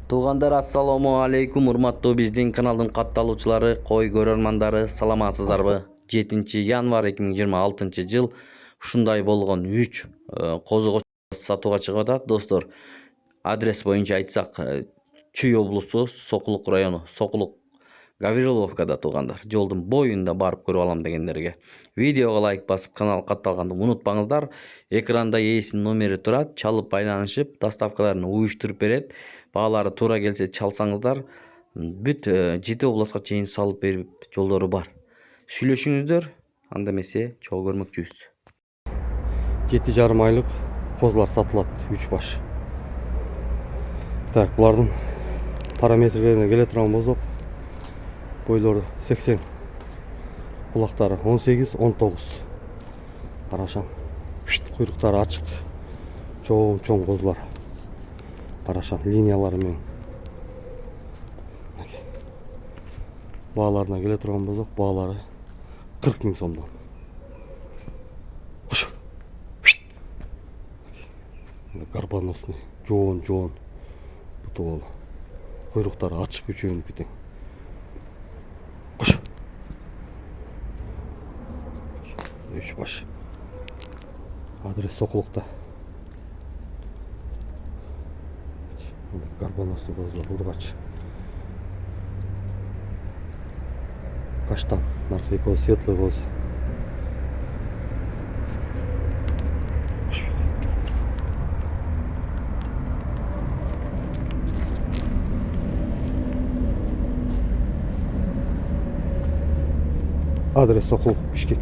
Туугандар, ассаламу алейкум, урматтуу биздин каналдын катталуучулары, кой көрөрмандары, саламатсыздарбы? 7 январь 2026 жыл ушундай болгон 3 козу сатууга чыгып атат, достор. Адрес боюнча айтсак, Чүй облусу, Сокулук району, Сокулук Гавриловкада туугандар. Жолдун боюнда барып көрүп алам дегендерге видеого лайк басып, канал катталганды унутпаңыздар. Экранда ээсинин номери турат, чалып байланышып, доставкаларын уюштуруп берет. Баалары туура келсе чалсаңыздар, бүт 7 областка чейин салып берип жолдору бар. Сүйлөшүңүздөр, анда эмесе чогуу көрмөкчүбүз. 7,5 айлык козулар сатылат, 3 баш. Так, булардын параметрлерине келе турган болсок, бойлору 80, кулактары 18-19. Карашан. Куйруктары ачык. Чоң козулар. Карашан линиялары менен. Бааларына келе турган болсок, баалары 40 000 сомдон. Карбоносный, жоон буту болу. Куйруктары ачык, үчөөнүкү тең. Үч баш. Адрес Сокулукта. Карбоносный козулар, Ургаачы. Каштан, наркы коз, светлый коз. Адрес Сокулук, Бишкек.